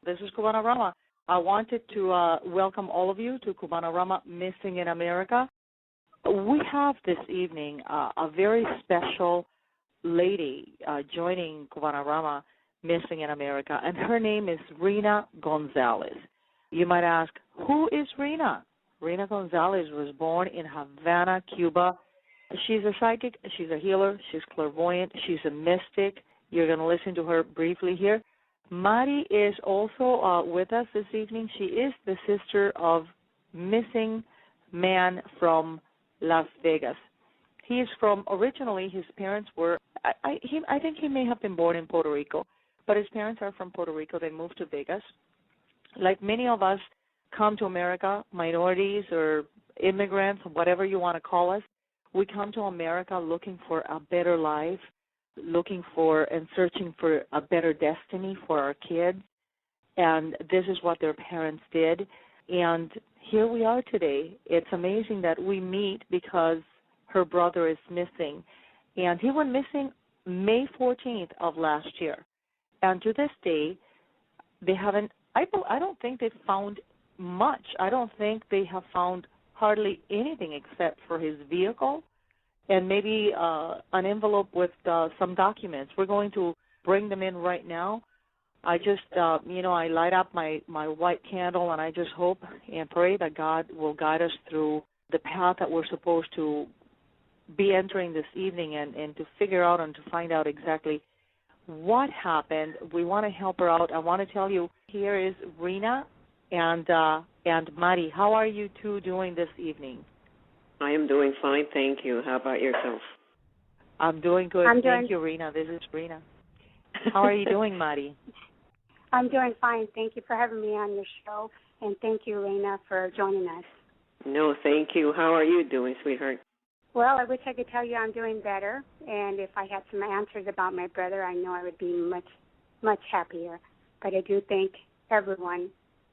This is Cubanarama. I wanted to welcome all of you to Cubanarama Missing in America. We have this evening a very special lady joining Cubanarama Missing in America, and her name is Rena Gonzalez. You might ask, who is Rena? Rena Gonzalez was born in Havana, Cuba. She's a psychic, she's a healer, she's clairvoyant, she's a mystic. You're going to listen to her briefly here. Mari is also with us this evening. She is the sister of missing man from Las Vegas. He is from, originally his parents were, I think he may have been born in Puerto Rico, but his parents are from Puerto Rico. They moved to Vegas. Like many of us come to America, minorities or immigrants, whatever you want to call us, we come to America looking for a better life, looking for and searching for a better destiny for our kids, and this is what their parents did, and here we are today. It's amazing that we meet because her brother is missing, and he went missing May 14th of last year, and to this day, they haven't, I don't think they've found much. I don't think they have found hardly anything except for his vehicle and maybe an envelope with some documents. We're going to bring them in right now. I just, I light up my white candle, and I just hope and pray that God will guide us through the path that we're supposed to be entering this evening and to figure out and to find out exactly what happened. We want to help her out. I want to tell you, here is Rena and Mari. How are you two doing this evening? I am doing fine, thank you. How about yourself? I'm doing good. Thank you, Rena. This is Rena. How are you doing, Mari? I'm doing fine. Thank you for having me on your show, and thank you, Rena, for joining us. No, thank you. How are you doing, sweetheart? Well, I wish I could tell you I'm doing better, and if I had some answers about my brother, I know I would be much, much happier. But I do thank everyone.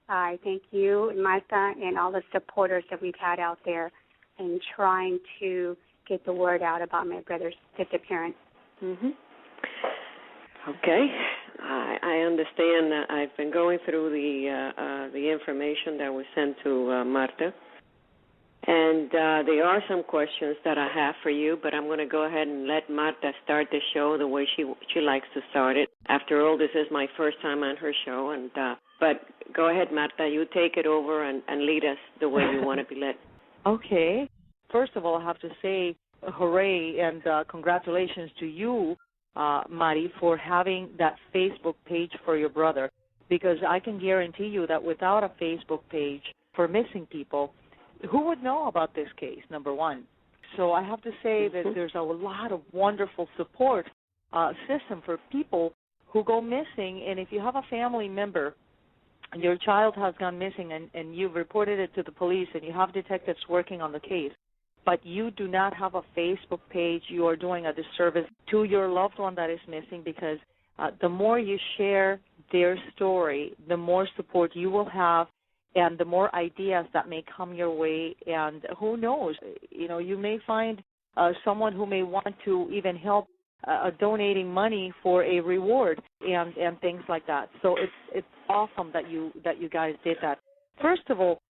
I thank you, Martha, and all the supporters that we've had out there in trying to get the word out about my brother's disappearance. Mm-hmm. Okay. I understand that I've been going through the information that was sent to Marta, and there are some questions that I have for you, but I'm going to go ahead and let Marta start the show the way she likes to start it. After all, this is my first time on her show, and but go ahead, Marta. You take it over and lead us the way you want to be led. Okay. First of all, I have to say hooray and congratulations to you, Mari, for having that Facebook page for your brother, because I can guarantee you that without a Facebook page for missing people, who would know about this case, number one? So I have to say that there's a lot of wonderful support system for people who go missing, and if you have a family member, your child has gone missing and you've reported it to the police and you have detectives working on the case, but you do not have a Facebook page, you are doing a disservice to your loved one that is missing, because the more you share their story, the more support you will have and the more ideas that may come your way. And who knows, you may find someone who may want to even help donating money for a reward and things like that. So it's awesome that you guys did that. First of all,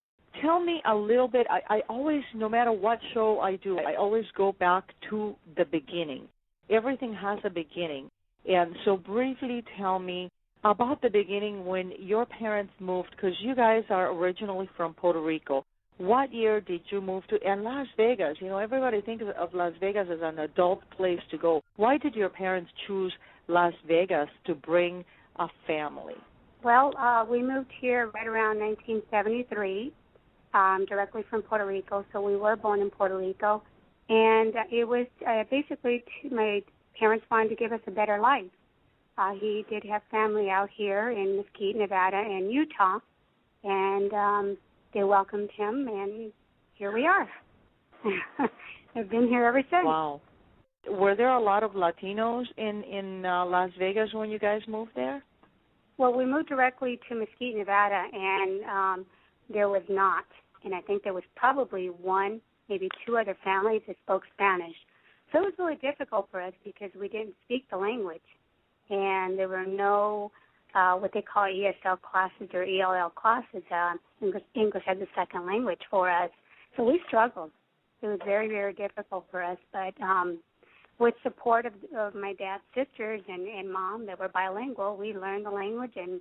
tell me a little bit. I always, no matter what show I do, I always go back to the beginning. Everything has a beginning. And so briefly tell me about the beginning when your parents moved, because you guys are originally from Puerto Rico. What year did you move to? And Las Vegas, everybody thinks of Las Vegas as an adult place to go. Why did your parents choose Las Vegas to bring a family? Well, we moved here right around 1973, directly from Puerto Rico. So we were born in Puerto Rico. And it was basically my parents wanted to give us a better life. He did have family out here in Mesquite, Nevada, and Utah. And they welcomed him, and here we are. I've been here ever since. Wow. Were there a lot of Latinos in Las Vegas when you guys moved there? Well, we moved directly to Mesquite, Nevada, and there was not. And I think there was probably one, maybe two other families that spoke Spanish. So it was really difficult for us because we didn't speak the language. And there were no what they call ESL classes or ELL classes, English as a second language for us. So we struggled. It was very, very difficult for us. But with support of my dad's sisters and mom that were bilingual, we learned the language and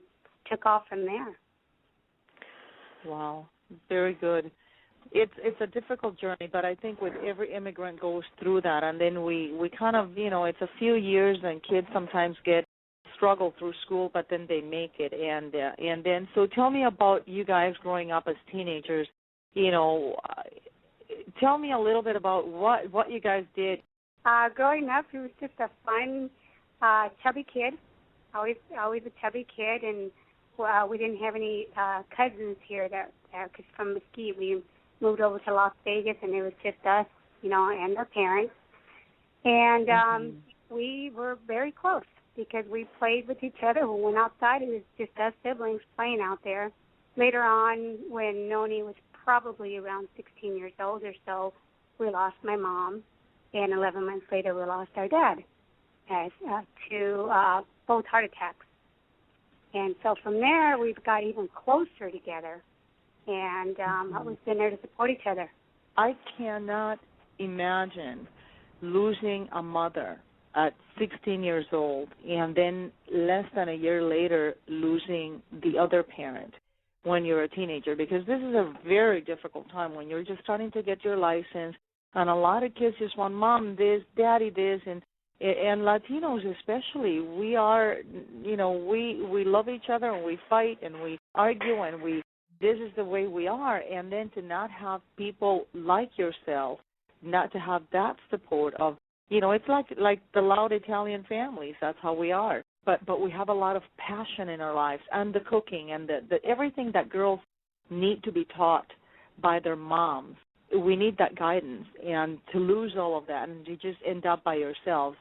took off from there. Wow, very good. It's a difficult journey, but I think with every immigrant goes through that, and then we kind of, it's a few years, and kids sometimes struggle through school, but then they make it. And then, so tell me about you guys growing up as teenagers. Tell me a little bit about what you guys did. Growing up, he was just a fun, chubby kid, always a chubby kid, and we didn't have any cousins here because from Mesquite we moved over to Las Vegas, and it was just us, and our parents. And we were very close because we played with each other. We went outside. It was just us siblings playing out there. Later on, when Nony was probably around 16 years old or so, we lost my mom, and 11 months later we lost our dad to both heart attacks. And so from there, we've got even closer together, and we've been there to support each other. I cannot imagine losing a mother at 16 years old and then less than a year later losing the other parent when you're a teenager, because this is a very difficult time when you're just starting to get your license, and a lot of kids just want mom this, daddy this, and Latinos especially, we are, we love each other and we fight and we argue and this is the way we are, and then to not have people like yourself, not to have that support of, it's like the loud Italian families. That's how we are. But we have a lot of passion in our lives, and the cooking and the everything that girls need to be taught by their moms. We need that guidance, and to lose all of that and to just end up by yourselves.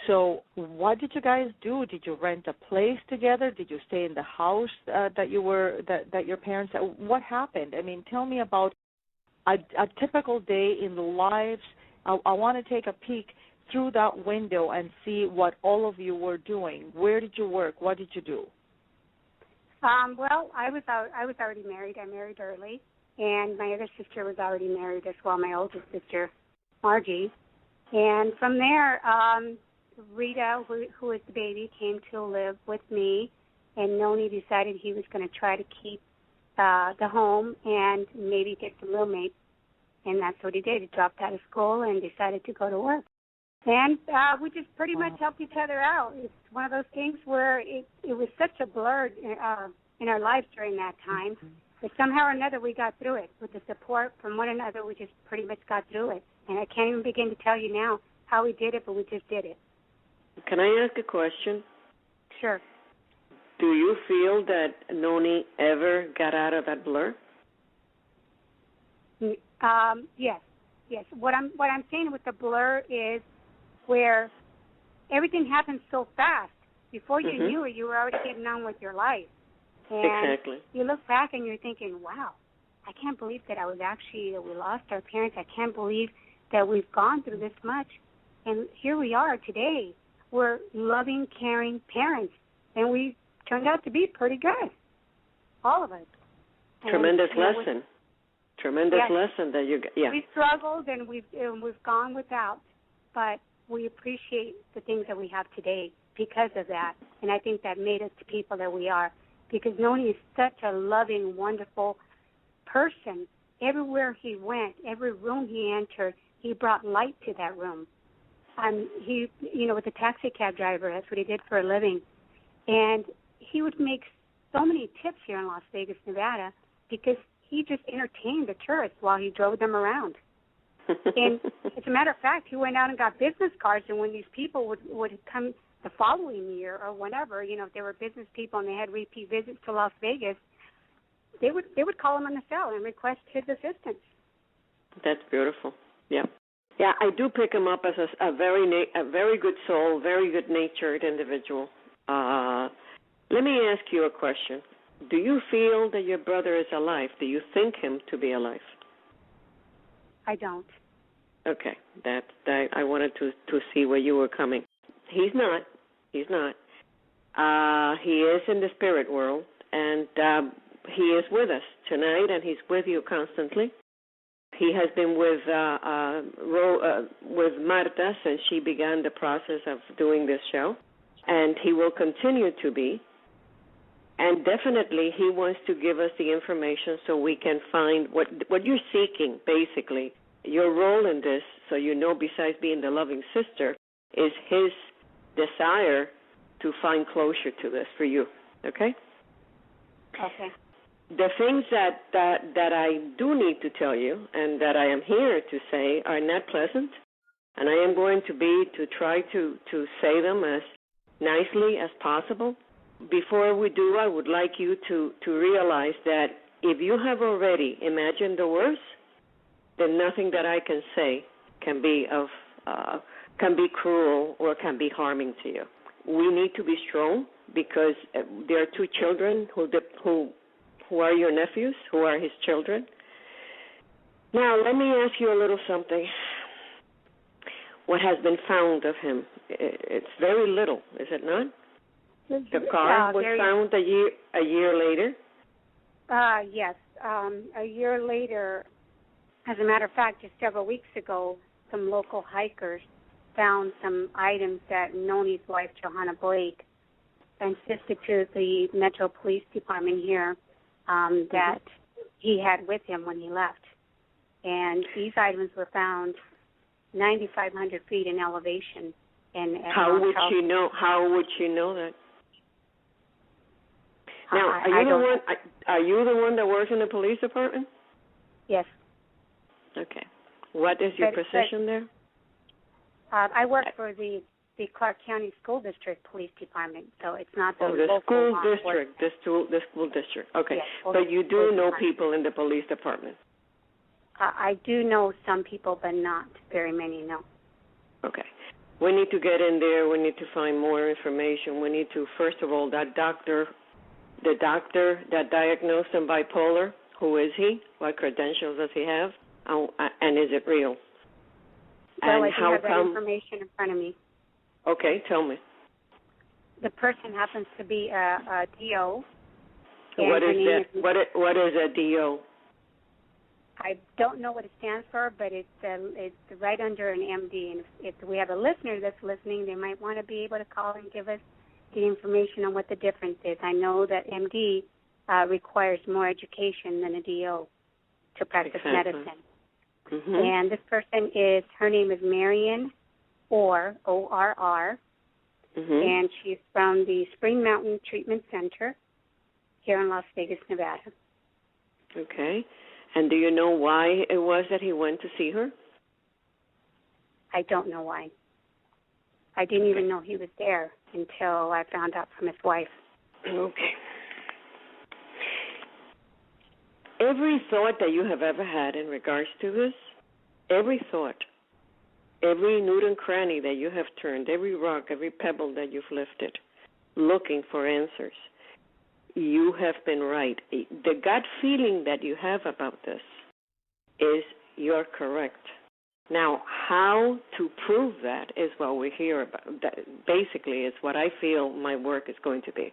So what did you guys do? Did you rent a place together? Did you stay in the house that your parents? What happened? I mean, tell me about a typical day in the lives. I want to take a peek through that window and see what all of you were doing. Where did you work? What did you do? Well, I was already married. I married early, and my other sister was already married as well, my oldest sister, Margie. And from there, Rita, who was the baby, came to live with me, and Nony decided he was going to try to keep the home and maybe get some roommates. And that's what he did. He dropped out of school and decided to go to work. And we just pretty much helped each other out. It's one of those things where it was such a blur in our lives during that time. But somehow or another we got through it. With the support from one another, we just pretty much got through it. And I can't even begin to tell you now how we did it, but we just did it. Can I ask a question? Sure. Do you feel that Nony ever got out of that blur? Yes. What I'm saying with the blur is where everything happened so fast. Before you knew it, you were already getting on with your life. And exactly. You look back and you're thinking, wow, I can't believe that we lost our parents. I can't believe that we've gone through this much. And here we are today. We're loving, caring parents. And we turned out to be pretty good. All of us. Tremendous lesson. Tremendous lesson that you got. Yeah. We struggled and we've gone without, but we appreciate the things that we have today because of that. And I think that made us the people that we are. Because Nony is such a loving, wonderful person, everywhere he went, every room he entered, he brought light to that room. He, was a taxi cab driver. That's what he did for a living. And he would make so many tips here in Las Vegas, Nevada, because he just entertained the tourists while he drove them around. And as a matter of fact, he went out and got business cards, and when these people would come the following year or whenever, if they were business people and they had repeat visits to Las Vegas, they would call him on the cell and request his assistance. That's beautiful. Yeah. Yeah, I do pick him up as a very good soul, very good-natured individual. Let me ask you a question. Do you feel that your brother is alive? Do you think him to be alive? I don't. Okay. I wanted to see where you were coming. He's not. He is in the spirit world, and he is with us tonight, and he's with you constantly. He has been with Marta since she began the process of doing this show, and he will continue to be. And definitely he wants to give us the information so we can find what you're seeking, basically. Your role in this, so besides being the loving sister, is his desire to find closure to this for you, okay? Okay. The things that I do need to tell you and that I am here to say are not pleasant, and I am going to try to say them as nicely as possible. Before we do, I would like you to realize that if you have already imagined the worst, then nothing that I can say can be cruel or can be harming to you. We need to be strong because there are two children who are your nephews, who are his children. Now, let me ask you a little something. What has been found of him? It's very little, is it not? The car was found a year later? Yes. A year later, as a matter of fact, just several weeks ago, some local hikers found some items that Nony's wife, Johanna Blake, insisted to the Metro Police Department here that he had with him when he left. And these items were found 9,500 feet in elevation. How would she know? How would she know that? Now, are you the one that works in the police department? Yes. Okay. What is your position there? I work for the Clark County School District Police Department, so it's not the local school district. The school district. Okay. Yes, but you do know people in the police department? I do know some people, but not very many, no. Okay. We need to get in there. We need to find more information. We need to, first of all, the doctor that diagnosed him bipolar, who is he? What credentials does he have? And is it real? Well, and I do have that information in front of me. Okay, tell me. The person happens to be a DO. What is that? What is a DO? I don't know what it stands for, but it's right under an MD. And if we have a listener that's listening, they might want to be able to call and give us the information on what the difference is. I know that MD requires more education than a DO to practice medicine. Mm-hmm. And this person her name is Marion Orr, O-R-R, and she's from the Spring Mountain Treatment Center here in Las Vegas, Nevada. Okay. And do you know why it was that he went to see her? I don't know why. I didn't even know he was there until I found out from his wife. Okay. Every thought that you have ever had in regards to this, every thought, every nook and cranny that you have turned, every rock, every pebble that you've lifted, looking for answers, you have been right. The gut feeling that you have about this is you're correct. Now, how to prove that is what we hear about. That basically, is what I feel my work is going to be.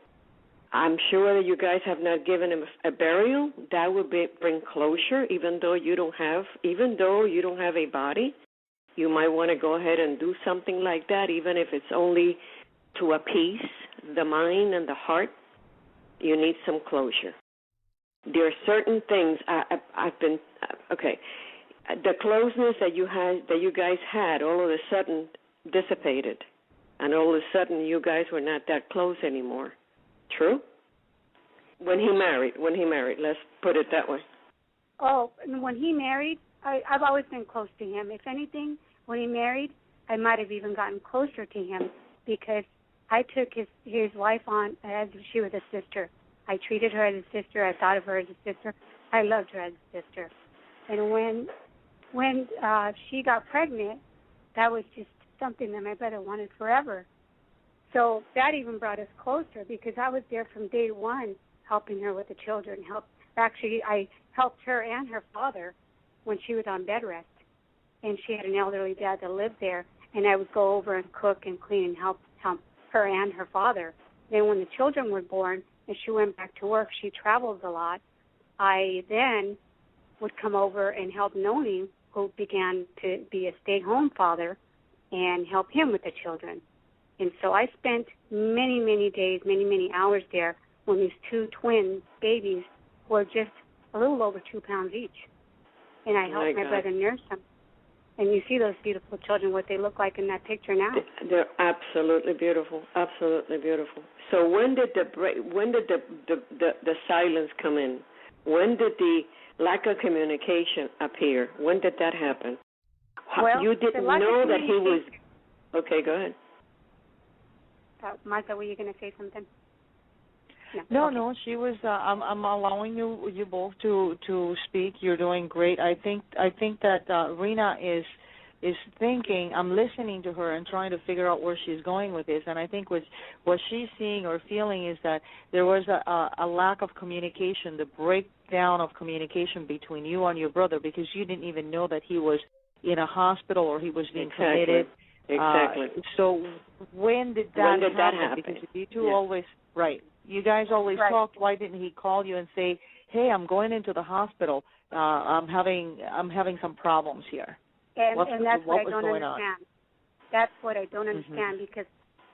I'm sure that you guys have not given him a burial. That would bring closure, even though you don't have a body. You might want to go ahead and do something like that, even if it's only to appease the mind and the heart. You need some closure. there are certain things I've been okay. The closeness that you guys had, all of a sudden dissipated, and all of a sudden you guys were not that close anymore. True? When he married, let's put it that way. Oh, and when he married, I've always been close to him. If anything, when he married, I might have even gotten closer to him because I took his wife on as if she was a sister. I treated her as a sister. I thought of her as a sister. I loved her as a sister. And when she got pregnant, that was just something that my brother wanted forever. So that even brought us closer because I was there from day one helping her with the children. Actually, I helped her and her father when she was on bed rest. And she had an elderly dad that lived there. And I would go over and cook and clean and help her and her father. Then when the children were born and she went back to work, she travels a lot. I then would come over and help Nony, who began to be a stay-home father, and help him with the children. And so I spent many, many days, many, many hours there when these two twin babies were just a little over 2 pounds each. And I helped my brother nurse them. And you see those beautiful children, what they look like in that picture now. They're absolutely beautiful, absolutely beautiful. So when did the silence come in? When did the lack of communication appear? When did that happen? Well, you didn't know that he was. Okay, go ahead. Martha, were you going to say something? No, she was. I'm allowing you both to speak. You're doing great. I think that Rena is thinking. I'm listening to her and trying to figure out where she's going with this. And I think what she's seeing or feeling is that there was a lack of communication, the breakdown of communication between you and your brother, because you didn't even know that he was in a hospital or he was being committed. Exactly. So when did that happen? Because you two always you guys always talked. Why didn't he call you and say, "Hey, I'm going into the hospital. I'm having some problems here." And that's what I don't understand. That's what I don't understand because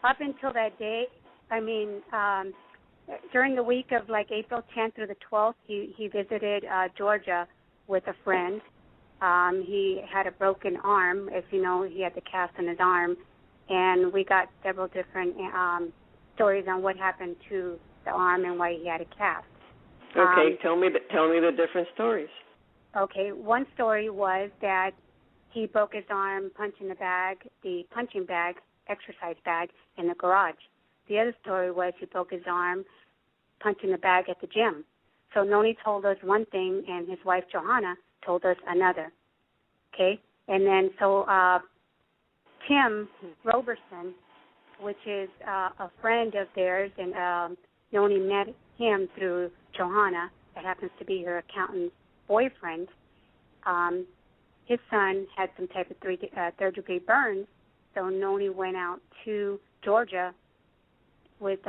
up until that day, I mean, during the week of like April 10th through the 12th, he visited Georgia with a friend. He had a broken arm. As you know, he had the cast on his arm, and we got several different stories on what happened to the arm and why he had a cast. Okay, tell me the different stories. Okay, one story was that he broke his arm punching the punching bag, exercise bag, in the garage. The other story was he broke his arm punching the bag at the gym. So Nony told us one thing, and his wife Johanna told us another. Okay, and then so Tim Roberson, which is a friend of theirs, and Nony met him through Johanna, that happens to be her accountant's boyfriend. His son had some type of third-degree burns, so Nony went out to Georgia with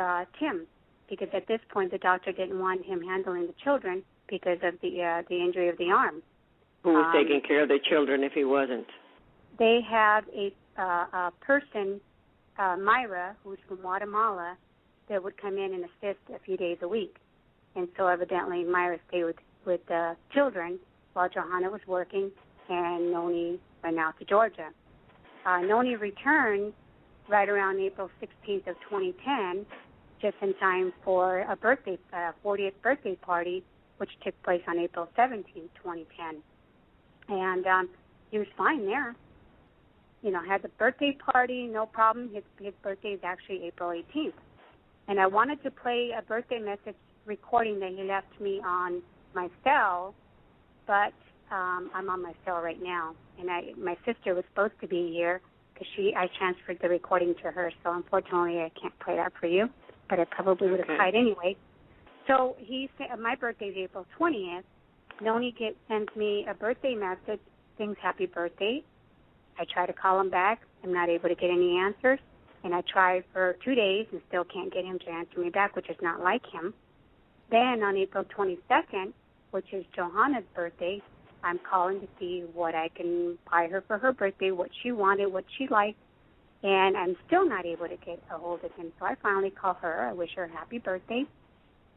Tim, because at this point the doctor didn't want him handling the children because of the injury of the arm. Who was taking care of the children if he wasn't? They have a person, Myra, who's from Guatemala, that would come in and assist a few days a week. And so evidently Myra stayed with the children while Johanna was working, and Nony went out to Georgia. Nony returned right around April 16th of 2010, just in time for a 40th birthday party, which took place on April 17th, 2010. And he was fine there. You know, had the birthday party, no problem. His birthday is actually April 18th. And I wanted to play a birthday message recording that he left me on my cell, but I'm on my cell right now. And my sister was supposed to be here because I transferred the recording to her, so unfortunately I can't play that for you, but I probably would have tried anyway. So he said, my birthday is April 20th. Nony sends me a birthday message, sings happy birthday. I try to call him back. I'm not able to get any answers. And I try for 2 days and still can't get him to answer me back, which is not like him. Then on April 22nd, which is Johanna's birthday, I'm calling to see what I can buy her for her birthday, what she wanted, what she liked. And I'm still not able to get a hold of him. So I finally call her. I wish her a happy birthday.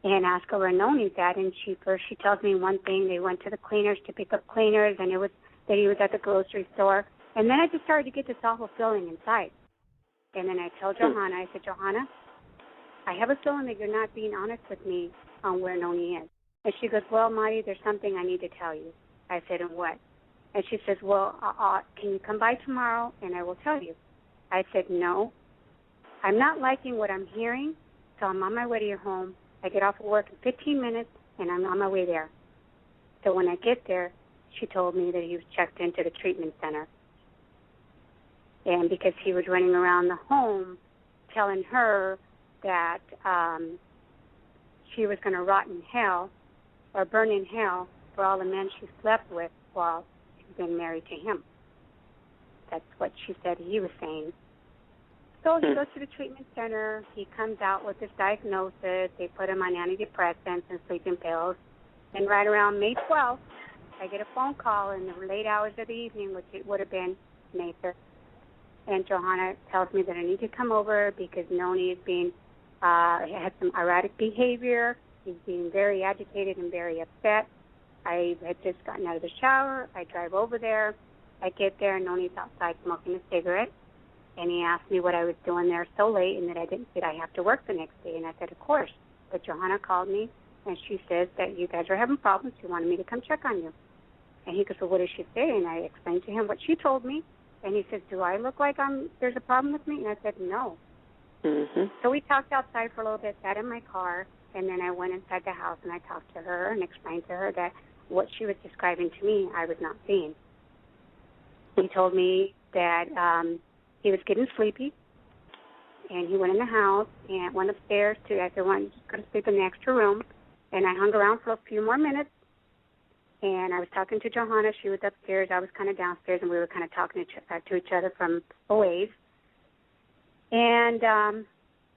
and ask her where Nony's at. And she tells me one thing. They went to the cleaners to pick up cleaners, and it was that he was at the grocery store. And then I just started to get this awful feeling inside. And then I told Johanna, I said, Johanna, I have a feeling that you're not being honest with me on where Nony is. And she goes, well, Marty, there's something I need to tell you. I said, and what? And she says, well, can you come by tomorrow and I will tell you? I said, no. I'm not liking what I'm hearing, so I'm on my way to your home. I get off of work in 15 minutes, and I'm on my way there. So when I get there, she told me that he was checked into the treatment center. And because he was running around the home telling her that she was going to rot in hell or burn in hell for all the men she slept with while she's been married to him. That's what she said he was saying. So he goes to the treatment center. He comes out with this diagnosis. They put him on antidepressants and sleeping pills. And right around May 12th, I get a phone call in the late hours of the evening, which it would have been May 3rd. And Johanna tells me that I need to come over because Nony is being, had some erratic behavior. He's being very agitated and very upset. I had just gotten out of the shower. I drive over there. I get there, and Nony's outside smoking a cigarette. And he asked me what I was doing there so late and that I didn't say I have to work the next day. And I said, of course. But Johanna called me, and she says that you guys are having problems. She wanted me to come check on you. And he goes, well, what did she say? And I explained to him what she told me. And he says, do I look like there's a problem with me? And I said, no. So we talked outside for a little bit, sat in my car, and then I went inside the house and I talked to her and explained to her that what she was describing to me I was not seeing. He told me that he was getting sleepy, and he went in the house and went upstairs to, I said, why don't you just go to sleep in the extra room? And I hung around for a few more minutes, and I was talking to Johanna. She was upstairs. I was kind of downstairs, and we were kind of talking to each other from a ways. And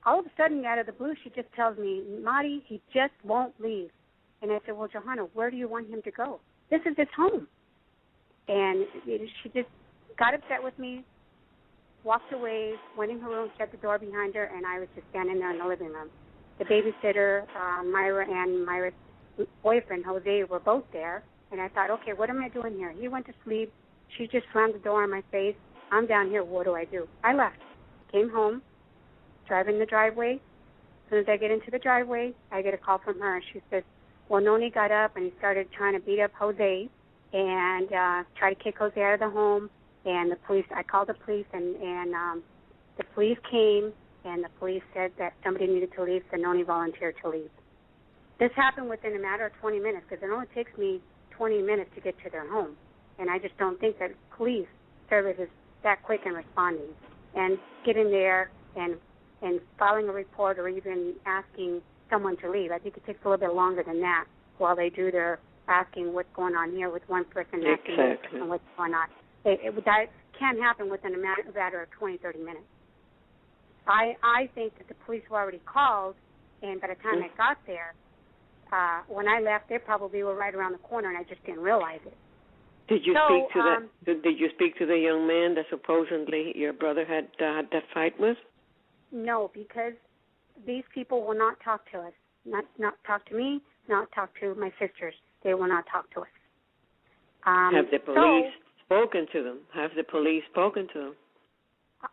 all of a sudden, out of the blue, she just tells me, Marty, he just won't leave. And I said, well, Johanna, where do you want him to go? This is his home. And she just got upset with me, walked away, went in her room, shut the door behind her, and I was just standing there in the living room. The babysitter, Myra, and Myra's boyfriend, Jose, were both there. And I thought, okay, what am I doing here? He went to sleep. She just slammed the door in my face. I'm down here. What do I do? I left. Came home, driving the driveway. As soon as I get into the driveway, I get a call from her. And she says, well, Nony got up, and he started trying to beat up Jose and try to kick Jose out of the home. And the police, I called the police, and the police came, and the police said that somebody needed to leave, so Nony volunteered to leave. This happened within a matter of 20 minutes, because it only takes me 20 minutes to get to their home. And I just don't think that police service is that quick in responding. And getting there and filing a report or even asking someone to leave, I think it takes a little bit longer than that while they do their asking what's going on here with one person asking and what's going on. That can't happen within a matter of 20, 30 minutes. I think that the police were already called, and by the time I got there, when I left, they probably were right around the corner, and I just didn't realize it. Did you speak to Did you speak to the young man that supposedly your brother had that fight with? No, because these people will not talk to us. Not talk to me. Not talk to my sisters. They will not talk to us. Have the police spoken to them? Have the police spoken to them?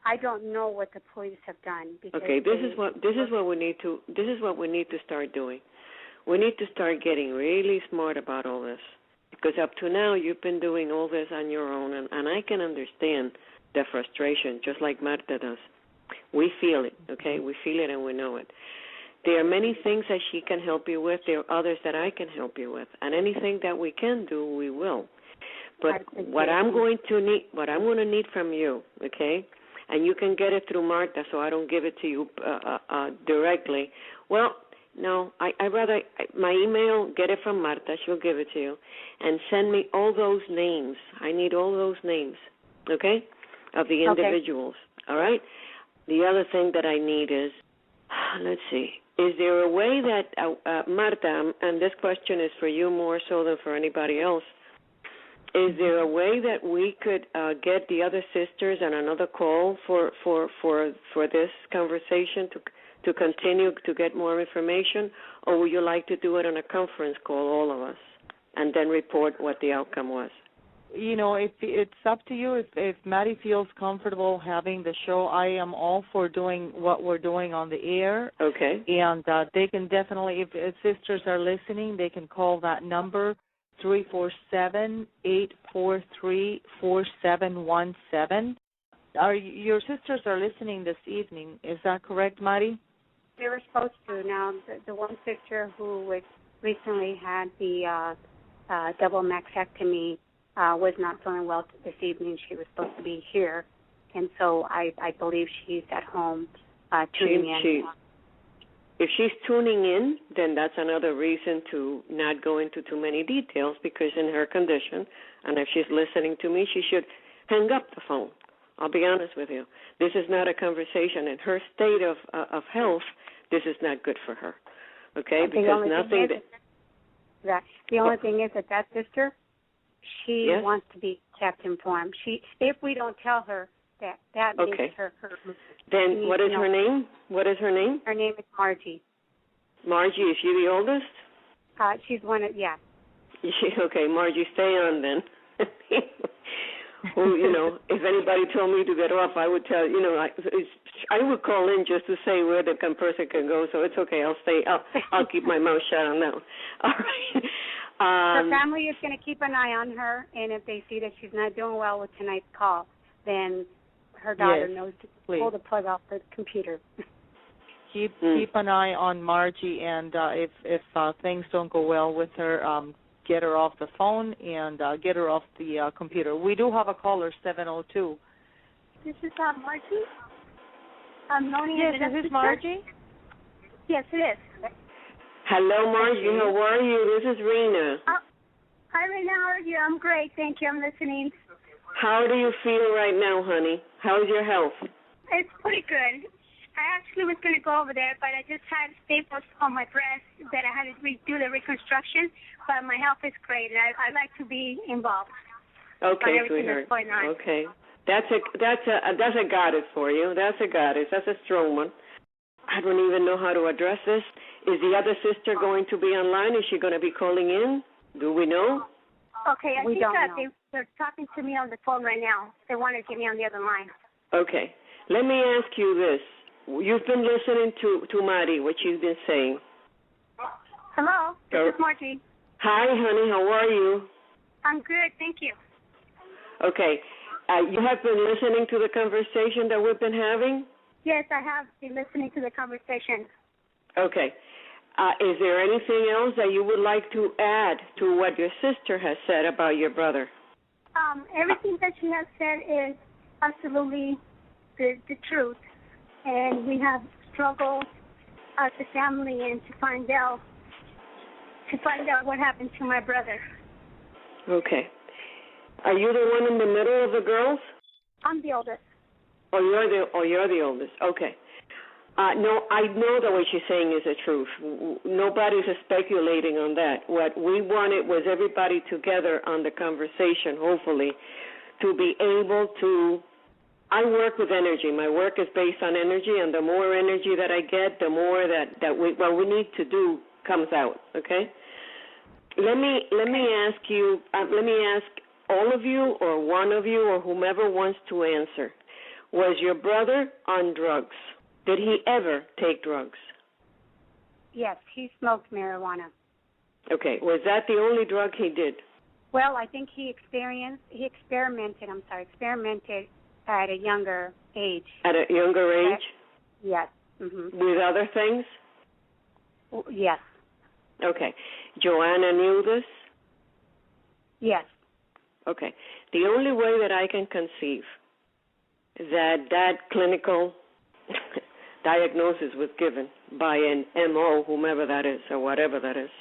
I don't know what the police have done. Okay, this is what we need to start doing. We need to start getting really smart about all this, because up to now you've been doing all this on your own, and I can understand the frustration, just like Marta does. We feel it, okay? We feel it and we know it. There are many things that she can help you with. There are others that I can help you with, and anything that we can do, we will. But what I'm going to need from you, okay? And you can get it through Marta, so I don't give it to you directly. Well, no, I rather my email, get it from Marta. She'll give it to you, and send me all those names. I need all those names, okay, of the individuals. Okay. All right. The other thing that I need is, let's see, is there a way that Marta, and this question is for you more so than for anybody else. Is there a way that we could get the other sisters on another call for this conversation to continue to get more information, or would you like to do it on a conference call, all of us, and then report what the outcome was? You know, if it's up to you. If Maddie feels comfortable having the show, I am all for doing what we're doing on the air. Okay. And they can definitely, if sisters are listening, they can call that number, 347-843-4717. Your sisters are listening this evening. Is that correct, Maddie? They were supposed to. Now, the one sister who was recently had the double mastectomy was not feeling well this evening. She was supposed to be here, and so I believe she's at home tuning in. If she's tuning in, then that's another reason to not go into too many details, because in her condition, and if she's listening to me, she should hang up the phone. I'll be honest with you. This is not a conversation. In her state of health, this is not good for her, okay? Because nothing... The only thing is that sister, she wants to be kept informed. If we don't tell her that makes her. Then what is her name? What is her name? Her name is Margie. Margie, is she the oldest? She's one of, yeah. Okay, Margie, stay on then. Well, you know, if anybody told me to get off, I would tell, you know, I would call in just to say where the person can go, so it's okay. I'll stay. I'll keep my mouth shut on that one. All right. Her family is going to keep an eye on her, and if they see that she's not doing well with tonight's call, then her daughter knows to pull the plug off the computer. Keep an eye on Margie, and if things don't go well with her, get her off the phone and get her off the computer. We do have a caller, 702. This is Margie. Nony. Yes, is this Margie? Yes, it is. Hello, Margie. How are you? This is Rena. Hi, Rena. How are you? I'm great. Thank you. I'm listening. How do you feel right now, honey? How's your health? It's pretty good. I actually was going to go over there, but I just had staples on my breast that I had to do the reconstruction. But my health is great, and I'd like to be involved. Okay, sweetheart. Okay, that's a goddess for you. That's a goddess. That's a strong one. I don't even know how to address this. Is the other sister going to be online? Is she going to be calling in? Do we know? Okay, I think they're talking to me on the phone right now. They want to get me on the other line. Okay. Let me ask you this. You've been listening to Maddie, what she's been saying. Hello, this is Margie. Hi, honey. How are you? I'm good, thank you. Okay. You have been listening to the conversation that we've been having? Yes, I have been listening to the conversation. Okay. Is there anything else that you would like to add to what your sister has said about your brother? Everything that she has said is absolutely the truth. And we have struggled as a family and to find out what happened to my brother. Okay. Are you the one in the middle of the girls? I'm the oldest. You're the oldest. Okay. No, I know that what she's saying is the truth. Nobody's speculating on that. What we wanted was everybody together on the conversation, hopefully, to be able to... I work with energy. My work is based on energy, and the more energy that I get, the more that what we need to do comes out, okay? Let me ask you, let me ask all of you or one of you or whomever wants to answer. Was your brother on drugs? Did he ever take drugs? Yes, he smoked marijuana. Okay, was that the only drug he did? Well, I think he experimented at a younger age. At a younger age? Yes. Mm-hmm. With other things? Yes. Okay. Johanna knew this? Yes. Okay. The only way that I can conceive that clinical diagnosis was given by an MO, whomever that is, or whatever that is.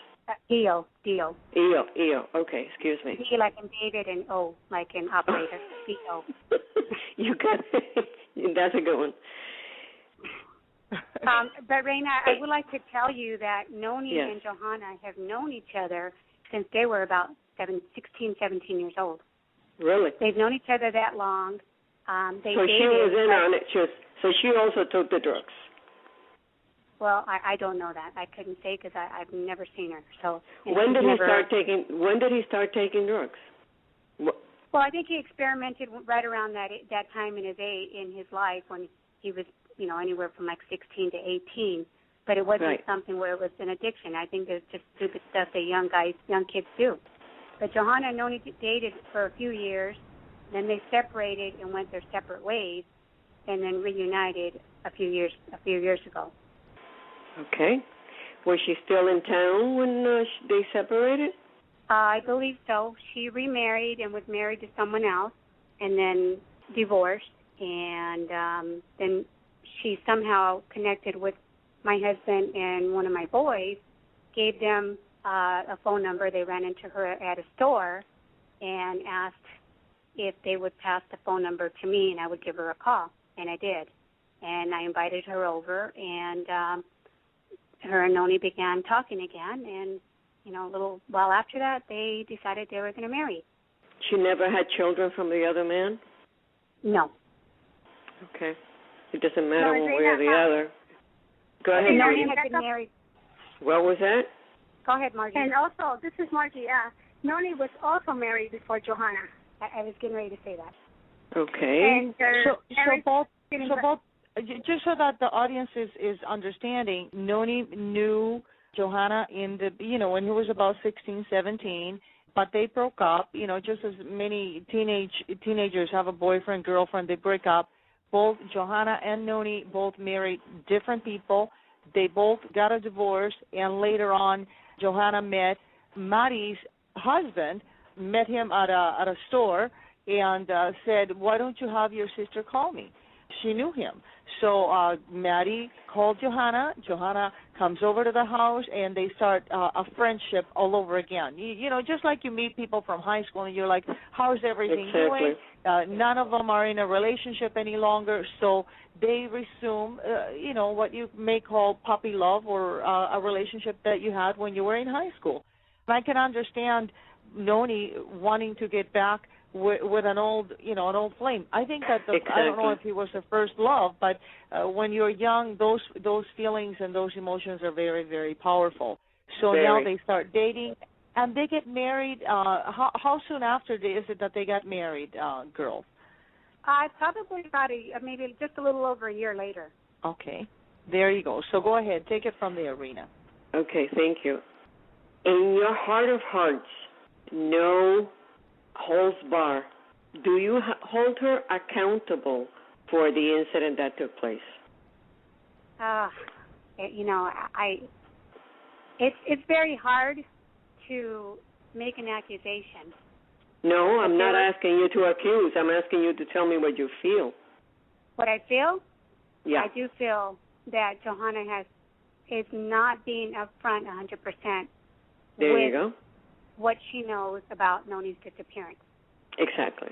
EO. Okay, excuse me. D like in David and O like in operator. EO. You got it. That's a good one. But Reina, I would like to tell you that Nony and Johanna have known each other since they were about 16, 17 years old. Really? They've known each other that long. So she was in on it. So she also took the drugs. Well, I don't know that. I couldn't say because I've never seen her. So when did he start taking drugs? Well, I think he experimented right around that time in his life when he was, anywhere from like 16 to 18. But it wasn't something where it was an addiction. I think it's just stupid stuff that young kids do. But Johanna and Nony dated for a few years, then they separated and went their separate ways, and then reunited a few years ago. Okay. Was she still in town when they separated? I believe so. She remarried and was married to someone else, and then divorced, and then she somehow connected with my husband and one of my boys, gave them a phone number. They ran into her at a store and asked if they would pass the phone number to me, and I would give her a call, and I did. And I invited her over, and her and Nony began talking again, and a little while after that, they decided they were going to marry. She never had children from the other man? No. Okay. It doesn't matter one way or the other. Go ahead, Nony had been married. What was that? Go ahead, Margie. And also, this is Margie. Nony was also married before Johanna. I was getting ready to say that. Okay. And so both, just so that the audience is understanding, Nony knew Johanna when he was about 16, 17, but they broke up. Just as many teenagers have a boyfriend, girlfriend, they break up. Both Johanna and Nony both married different people. They both got a divorce, and later on, Johanna met Maddie's husband, met him at a store, and said, "Why don't you have your sister call me?" She knew him. So Maddie called Johanna. Johanna comes over to the house, and they start a friendship all over again. Just like you meet people from high school, and you're like, "How's everything doing?" None of them are in a relationship any longer, so they resume, what you may call puppy love, or a relationship that you had when you were in high school. And I can understand Nony wanting to get back with an old flame. I think that I don't know if he was the first love, but when you're young, those feelings and those emotions are very, very powerful. So now they start dating, and they get married. How soon after is it that they got married, girls? Probably about maybe just a little over a year later. Okay, there you go. So go ahead, take it from the arena. Okay, thank you. In your heart of hearts, no holds bar, do you hold her accountable for the incident that took place? It's very hard to make an accusation. No, I'm not asking you to accuse. I'm asking you to tell me what you feel. What I feel? Yeah. I do feel that Johanna is not being upfront 100% there you go. What she knows about Nony's disappearance. Exactly.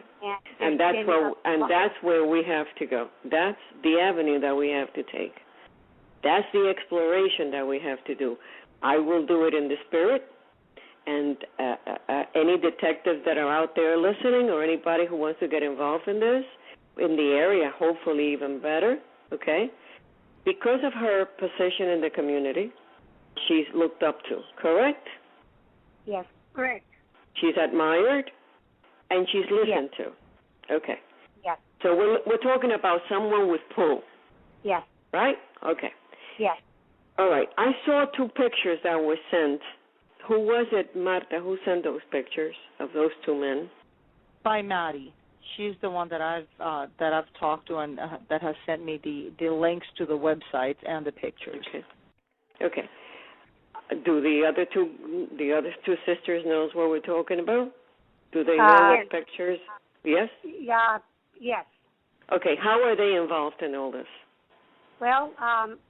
And that's where we have to go. That's the avenue that we have to take. That's the exploration that we have to do. I will do it in the spirit, and any detectives that are out there listening, or anybody who wants to get involved in this, in the area, hopefully even better, okay? Because of her position in the community, she's looked up to, correct? Yes. Correct. She's admired, and she's listened to. Okay. Yes. So we're talking about someone with pull. Yes. Right? Okay. Yes. All right. I saw 2 pictures that were sent. Who was it, Marta, who sent those pictures of those 2 men? By Maddie. She's the one that I've talked to, and that has sent me the links to the websites and the pictures. Okay. Do the other two sisters knows what we're talking about? Do they know what pictures? Yes? Yeah. Yes. Okay. How are they involved in all this? Well,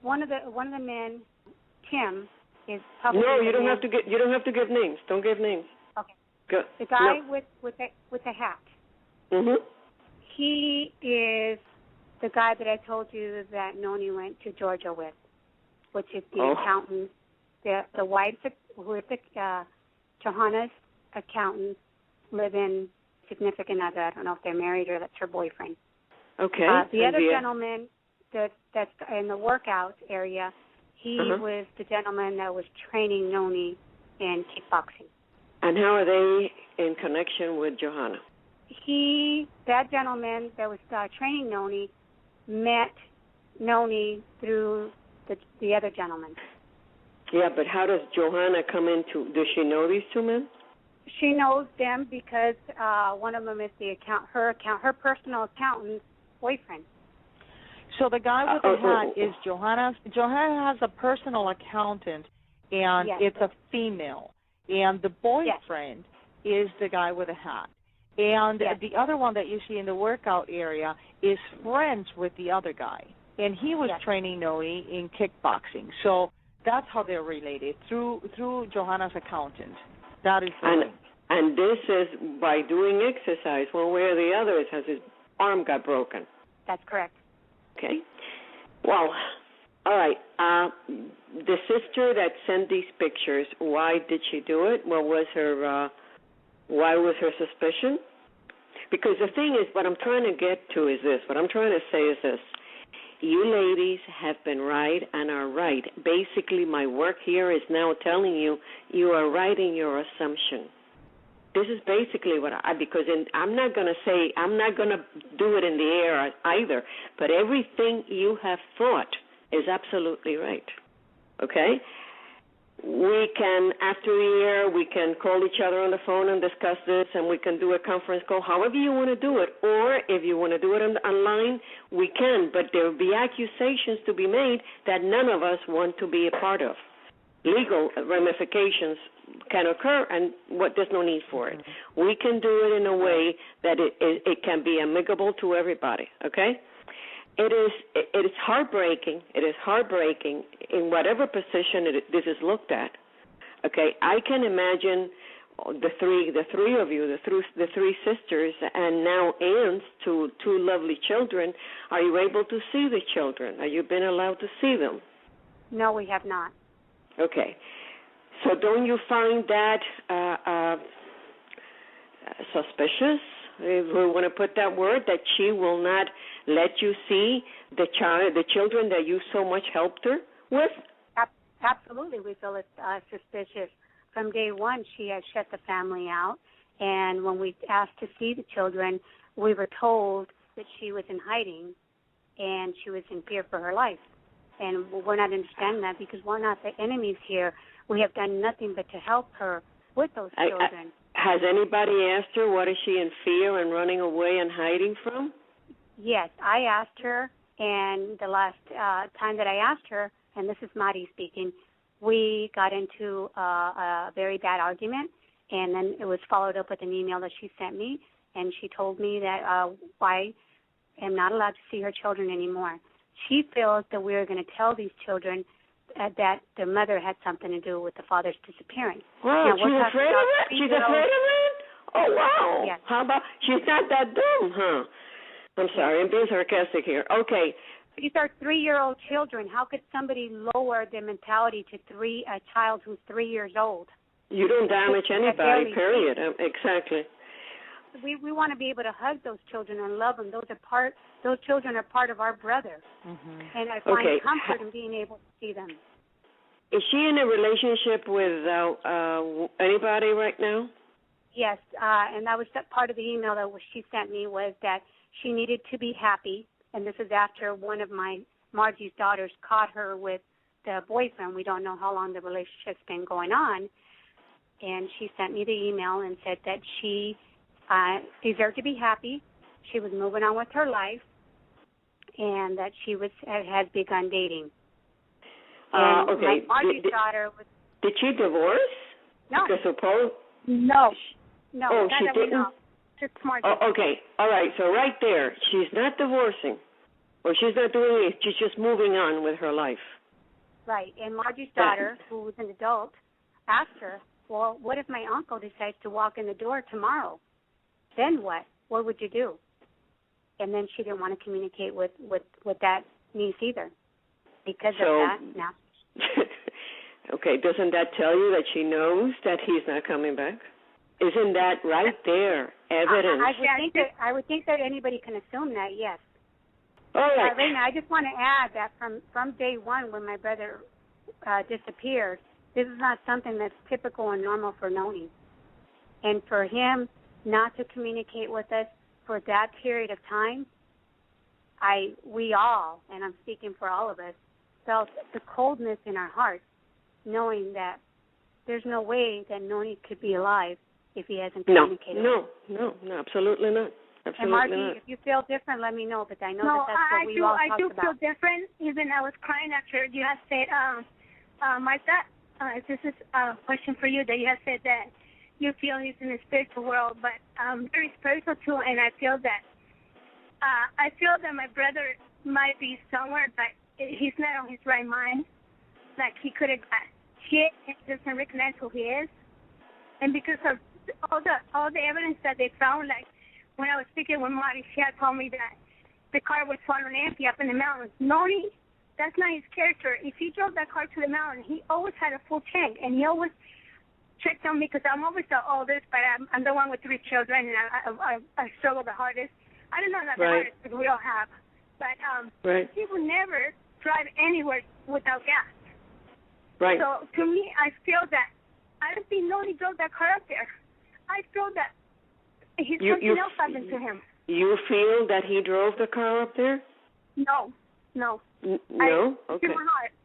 one of the men, Tim, is probably. No, you don't have to give names. Don't give names. Okay. Good. The guy with the hat. Mhm. He is the guy that I told you that Nony went to Georgia with, which is the accountant. The wife who is Johanna's accountant live in significant other. I don't know if they're married or that's her boyfriend. Okay. The other gentleman that's in the workout area He was the gentleman that was training Nony in kickboxing. And how are they in connection with Johanna? That gentleman that was training Nony met Nony through the other gentleman. Yeah, but how does Johanna come into, does she know these two men? She knows them because one of them is her personal accountant's boyfriend. So the guy with the hat is Johanna's. Johanna has a personal accountant, and it's a female. And the boyfriend is the guy with the hat. And the other one that you see in the workout area is friends with the other guy. And he was training Nony in kickboxing. So that's how they're related, through Johanna's accountant. That is the link. And this is by doing exercise one way or the other, has his arm got broken. That's correct. Okay. Well, all right. The sister that sent these pictures, why did she do it? What was her, why was her suspicion? Because the thing is, what I'm trying to get to is this. What I'm trying to say is this. You ladies have been right and are right. Basically, my work here is now telling you you are right in your assumption. This is basically what I'm not going to do it in the air either, but everything you have thought is absolutely right, okay? We can, after the air, we can call each other on the phone and discuss this, and we can do a conference call, however you want to do it, or if you want to do it online, we can, but there will be accusations to be made that none of us want to be a part of. Legal ramifications can occur, and there's no need for it. We can do it in a way that it can be amicable to everybody, okay? It is heartbreaking. It is heartbreaking in whatever position this is looked at. Okay, I can imagine the three of you, the three sisters, and now aunts to two lovely children. Are you able to see the children? Have you been allowed to see them? No, we have not. Okay. So don't you find that suspicious, if we want to put that word, that she will not let you see the children that you so much helped her with? Absolutely. We feel it's suspicious. From day one, she has shut the family out, and when we asked to see the children, we were told that she was in hiding and she was in fear for her life. And we're not understanding that because we're not the enemies here. We have done nothing but to help her with those children. Has anybody asked her what is she in fear and running away and hiding from? Yes, I asked her, and the last time that I asked her, and this is Mari speaking, we got into a very bad argument, and then it was followed up with an email that she sent me, and she told me that I am not allowed to see her children anymore. She feels that we are going to tell these children that their mother had something to do with the father's disappearance. Wow, she's afraid of it? She's afraid of it? Oh, wow. Yes. How about, she's not that dumb, huh? I'm sorry, I'm being sarcastic here. Okay. These are 3-year-old children. How could somebody lower their mentality to a child who's 3 years old? You don't damage anybody, period. Exactly. We want to be able to hug those children and love them. Those children are part of our brother. Mm-hmm. And I find comfort in being able to see them. Is she in a relationship with anybody right now? Yes, and that was part of the email that she sent me, was that she needed to be happy, and this is after one of Margie's daughters caught her with the boyfriend. We don't know how long the relationship's been going on, and she sent me the email and said that she deserved to be happy. She was moving on with her life, and that she had begun dating. Okay. Margie's daughter was. Did she divorce? No. No. No. Oh, she didn't. Just Margie. Oh, okay. All right. So right there, she's not divorcing, or she's not doing it. She's just moving on with her life. Right. And Margie's daughter, who was an adult, asked her, "Well, what if my uncle decides to walk in the door tomorrow? Then what? What would you do?" And then she didn't want to communicate with that niece either because of that. Now. Okay, doesn't that tell you that she knows that he's not coming back? Isn't that right there evidence? I would think that anybody can assume that, yes. All right. Reina, I just want to add that from day one when my brother disappeared, this is not something that's typical and normal for Nony. And for him not to communicate with us for that period of time, we all, and I'm speaking for all of us, felt the coldness in our hearts, knowing that there's no way that Nony could be alive if he hasn't communicated. No, absolutely not. Absolutely and Margie, not. if you feel different, let me know. But I know that's what we all talked about. I do feel different. Even I was crying after you had said, Martha, this is a question for you, that you had said that you feel he's in the spiritual world, but I'm very spiritual too, and I feel that my brother might be somewhere, but he's not on his right mind. Like he could have got hit and doesn't recognize who he is, and because of all the evidence that they found, like when I was speaking with Marty, she had told me that the car was found empty up in the mountains. Nony, that's not his character. If he drove that car to the mountain, he always had a full tank, and he always checked on me because I'm always the oldest, but I'm the one with 3 children, and I struggle the hardest. I don't know that the hardest, because we all have. But he would never drive anywhere without gas. Right. So to me, I feel that I don't think Nony drove that car up there. I feel that something else happened to him. You feel that he drove the car up there? No. No? Okay.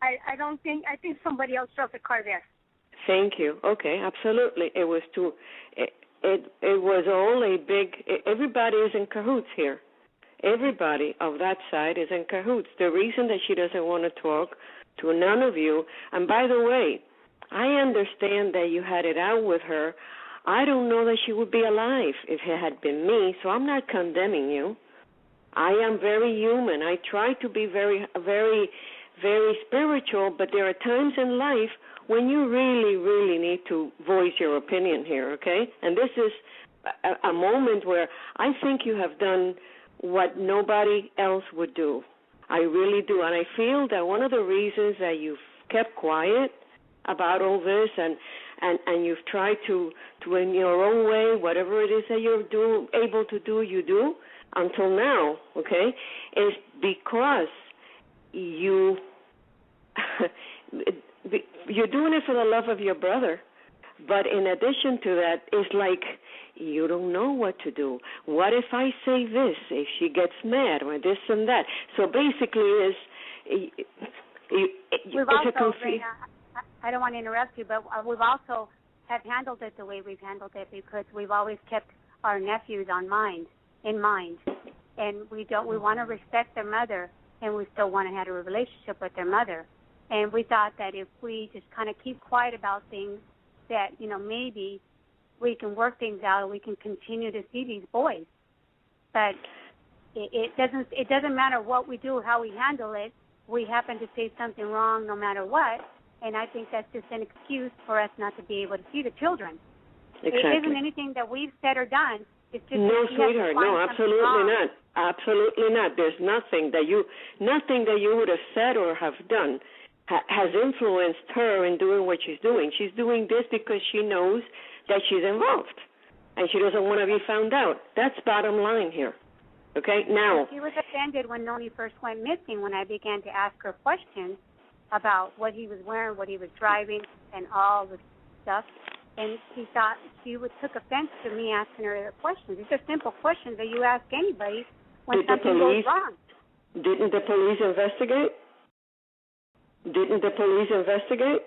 I don't think. I think somebody else drove the car there. Thank you. Okay, absolutely. It was it was all a big. Everybody is in cahoots here. Everybody of that side is in cahoots. The reason that she doesn't want to talk to none of you. And by the way, I understand that you had it out with her. I don't know that she would be alive if it had been me, so I'm not condemning you. I am very human. I try to be very, very, very spiritual, but there are times in life when you really, really need to voice your opinion here, okay? And this is a moment where I think you have done what nobody else would do. I really do. And I feel that one of the reasons that you've kept quiet about all this and you've tried to in your own way, whatever it is that you're able to do, you do, until now, okay, is because you're doing it for the love of your brother. But in addition to that, it's like you don't know what to do. What if I say this? If she gets mad or this and that? So basically, I don't want to interrupt you, but we've also have handled it the way we've handled it because we've always kept our nephews in mind, and we want to respect their mother, and we still want to have a relationship with their mother, and we thought that if we just kind of keep quiet about things, that maybe we can work things out and we can continue to see these boys, but it doesn't matter what we do, how we handle it. We happen to say something wrong no matter what. And I think that's just an excuse for us not to be able to see the children. Exactly. It isn't anything that we've said or done. It's just no, sweetheart, no, absolutely not. Absolutely not. There's nothing that you would have said or have done has influenced her in doing what she's doing. She's doing this because she knows that she's involved, and she doesn't want to be found out. That's bottom line here. Okay, now. She was offended when Nony first went missing when I began to ask her questions about what he was wearing, what he was driving, and all the stuff. And she thought took offense to me asking her the questions. These are simple questions that you ask anybody when something goes wrong. Didn't the police investigate? Didn't the police investigate?